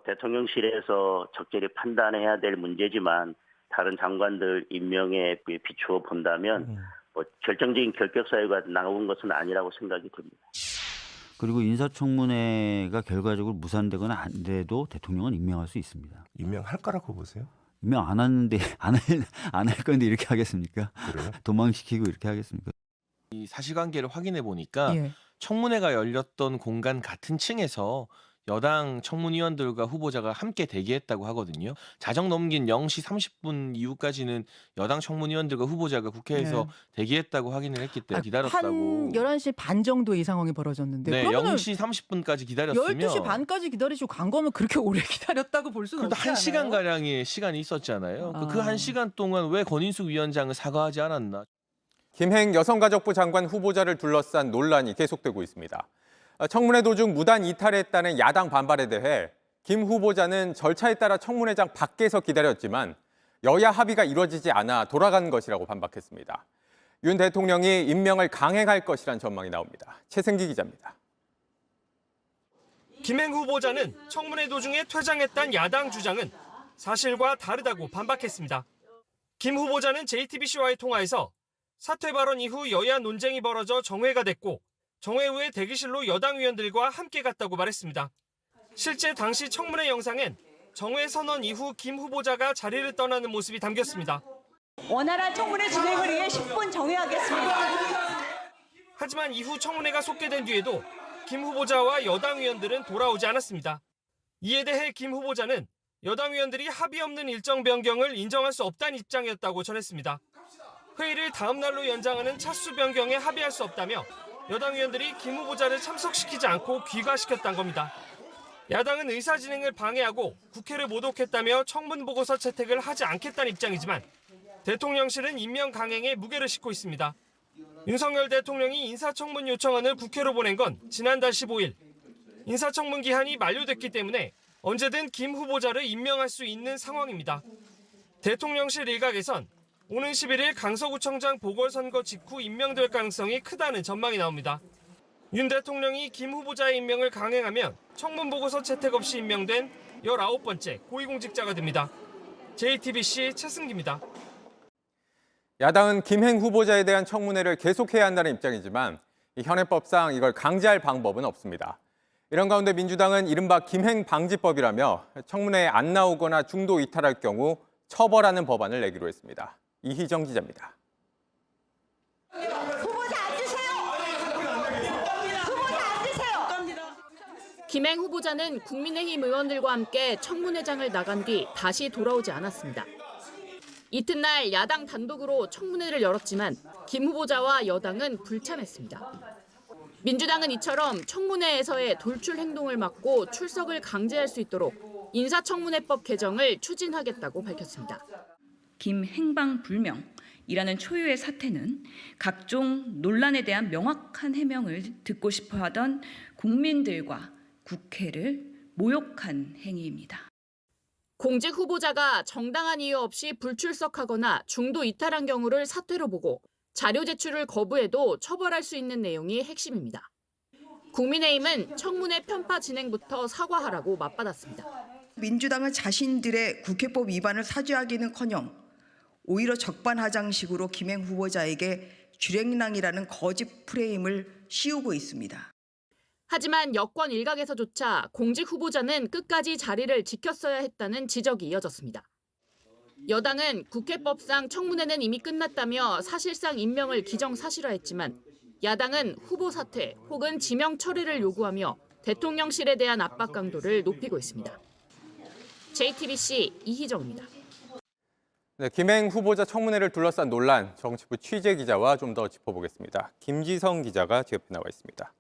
대통령실에서 적절히 판단해야 될 문제지만 다른 장관들 임명에 비추어 본다면 결정적인 결격 사유가 나온 것은 아니라고 생각이 듭니다. 그리고 인사청문회가 결과적으로 무산되거나 안 돼도 대통령은 임명할 수 있습니다. 임명할 거라고 보세요? 임명 안 하는데 안 할 건데 이렇게 하겠습니까? 그래요? 도망시키고 이렇게 하겠습니까? 이 사실관계를 확인해 보니까 예. 청문회가 열렸던 공간 같은 층에서 여당 청문위원들과 후보자가 함께 대기했다고 하거든요. 자정 넘긴 0시 30분 이후까지는 여당 청문위원들과 후보자가 국회에서 대기했다고 확인을 했기 때문에 기다렸다고. 한 11시 반 정도 이 상황이 벌어졌는데 네, 그러면은 0시 30분까지 기다렸으면 12시 반까지 기다리시고 간 거면 그렇게 오래 기다렸다고 볼 수는 그래도 없지 않아요? 1시간 가량의 시간이 있었잖아요. 그 1시간 동안 왜 권인숙 위원장은 사과하지 않았나? 김행 여성가족부 장관 후보자를 둘러싼 논란이 계속되고 있습니다. 청문회 도중 무단 이탈했다는 야당 반발에 대해 김 후보자는 절차에 따라 청문회장 밖에서 기다렸지만 여야 합의가 이루어지지 않아 돌아간 것이라고 반박했습니다. 윤 대통령이 임명을 강행할 것이란 전망이 나옵니다. 최승기 기자입니다. 김행 후보자는 청문회 도중에 퇴장했다는 야당 주장은 사실과 다르다고 반박했습니다. 김 후보자는 JTBC와의 통화에서 사퇴 발언 이후 여야 논쟁이 벌어져 정회가 됐고 정회 후에 대기실로 여당 의원들과 함께 갔다고 말했습니다. 실제 당시 청문회 영상엔 정회 선언 이후 김 후보자가 자리를 떠나는 모습이 담겼습니다. 원활한 청문회 진행을 위해 10분 정회하겠습니다. 하지만 이후 청문회가 속개된 뒤에도 김 후보자와 여당 의원들은 돌아오지 않았습니다. 이에 대해 김 후보자는 여당 의원들이 합의 없는 일정 변경을 인정할 수 없다는 입장이었다고 전했습니다. 회의를 다음 날로 연장하는 차수 변경에 합의할 수 없다며 여당 의원들이 김 후보자를 참석시키지 않고 귀가시켰다는 겁니다. 야당은 의사 진행을 방해하고 국회를 모독했다며 청문 보고서 채택을 하지 않겠다는 입장이지만 대통령실은 임명 강행에 무게를 싣고 있습니다. 윤석열 대통령이 인사청문 요청안을 국회로 보낸 건 지난달 15일. 인사청문 기한이 만료됐기 때문에 언제든 김 후보자를 임명할 수 있는 상황입니다. 대통령실 일각에선 오는 11일 강서구청장 보궐선거 직후 임명될 가능성이 크다는 전망이 나옵니다. 윤 대통령이 김 후보자의 임명을 강행하면 청문 보고서 채택 없이 임명된 19번째 고위공직자가 됩니다. JTBC 최승기입니다. 야당은 김행 후보자에 대한 청문회를 계속해야 한다는 입장이지만 현행법상 이걸 강제할 방법은 없습니다. 이런 가운데 민주당은 이른바 김행 방지법이라며 청문회에 안 나오거나 중도 이탈할 경우 처벌하는 법안을 내기로 했습니다. 이희정 기자입니다. 후보자 앉으세요. 후보자 앉으세요. 김행 후보자는 국민의힘 의원들과 함께 청문회장을 나간 뒤 다시 돌아오지 않았습니다. 이튿날 야당 단독으로 청문회를 열었지만 김 후보자와 여당은 불참했습니다. 민주당은 이처럼 청문회에서의 돌출 행동을 막고 출석을 강제할 수 있도록 인사청문회법 개정을 추진하겠다고 밝혔습니다. 김행방불명이라는 초유의 사태는 각종 논란에 대한 명확한 해명을 듣고 싶어하던 국민들과 국회를 모욕한 행위입니다. 공직 후보자가 정당한 이유 없이 불출석하거나 중도 이탈한 경우를 사퇴로 보고 자료 제출을 거부해도 처벌할 수 있는 내용이 핵심입니다. 국민의힘은 청문회 편파 진행부터 사과하라고 맞받았습니다. 민주당은 자신들의 국회법 위반을 사죄하기는커녕 오히려 적반하장식으로 김행 후보자에게 주랭랑이라는 거짓 프레임을 씌우고 있습니다. 하지만 여권 일각에서조차 공직 후보자는 끝까지 자리를 지켰어야 했다는 지적이 이어졌습니다. 여당은 국회법상 청문회는 이미 끝났다며 사실상 임명을 기정사실화했지만 야당은 후보 사퇴 혹은 지명 철회를 요구하며 대통령실에 대한 압박 강도를 높이고 있습니다. JTBC 이희정입니다. 네, 김행 후보자 청문회를 둘러싼 논란, 정치부 취재 기자와 좀 더 짚어보겠습니다. 김지성 기자가 지금 나와 있습니다.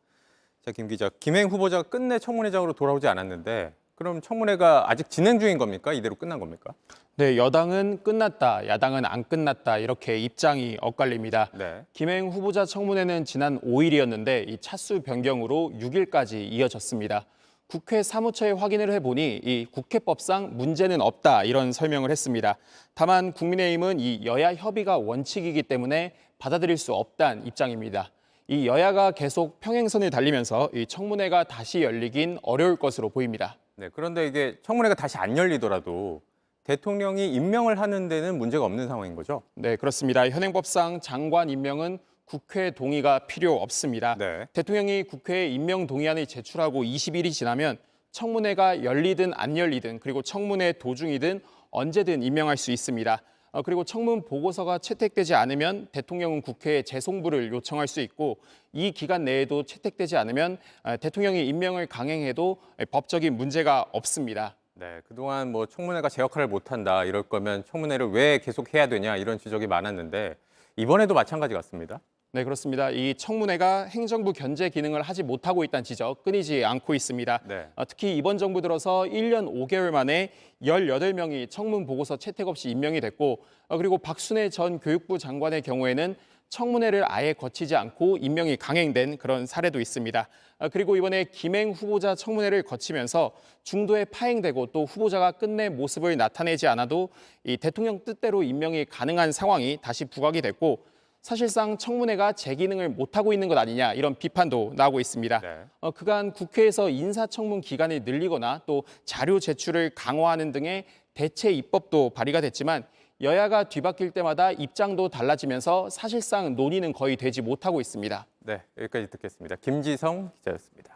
자, 김 기자, 김행 후보자가 끝내 청문회장으로 돌아오지 않았는데 그럼 청문회가 아직 진행 중인 겁니까? 이대로 끝난 겁니까? 네, 여당은 끝났다, 야당은 안 끝났다 이렇게 입장이 엇갈립니다. 네. 김행 후보자 청문회는 지난 5일이었는데 이 차수 변경으로 6일까지 이어졌습니다. 국회 사무처에 확인을 해보니 이 국회법상 문제는 없다 이런 설명을 했습니다. 다만 국민의힘은 이 여야 협의가 원칙이기 때문에 받아들일 수 없다는 입장입니다. 이 여야가 계속 평행선을 달리면서 이 청문회가 다시 열리긴 어려울 것으로 보입니다. 네, 그런데 이게 청문회가 다시 안 열리더라도 대통령이 임명을 하는 데는 문제가 없는 상황인 거죠? 네, 그렇습니다. 현행법상 장관 임명은 국회 동의가 필요 없습니다. 네. 대통령이 국회에 임명 동의안을 제출하고 20일이 지나면 청문회가 열리든 안 열리든 그리고 청문회 도중이든 언제든 임명할 수 있습니다. 그리고 청문 보고서가 채택되지 않으면 대통령은 국회에 재송부를 요청할 수 있고 이 기간 내에도 채택되지 않으면 대통령이 임명을 강행해도 법적인 문제가 없습니다. 네, 그동안 뭐 청문회가 제 역할을 못한다 이럴 거면 청문회를 왜 계속 해야 되냐 이런 지적이 많았는데 이번에도 마찬가지 같습니다. 네, 그렇습니다. 이 청문회가 행정부 견제 기능을 하지 못하고 있다는 지적 끊이지 않고 있습니다. 네. 특히 이번 정부 들어서 1년 5개월 만에 18명이 청문 보고서 채택 없이 임명이 됐고 그리고 박순애 전 교육부 장관의 경우에는 청문회를 아예 거치지 않고 임명이 강행된 그런 사례도 있습니다. 그리고 이번에 김행 후보자 청문회를 거치면서 중도에 파행되고 또 후보자가 끝내 모습을 나타내지 않아도 이 대통령 뜻대로 임명이 가능한 상황이 다시 부각이 됐고 사실상 청문회가 제 기능을 못하고 있는 것 아니냐 이런 비판도 나오고 있습니다. 네. 그간 국회에서 인사청문 기간을 늘리거나 또 자료 제출을 강화하는 등의 대체 입법도 발의가 됐지만 여야가 뒤바뀔 때마다 입장도 달라지면서 사실상 논의는 거의 되지 못하고 있습니다. 네, 여기까지 듣겠습니다. 김지성 기자였습니다.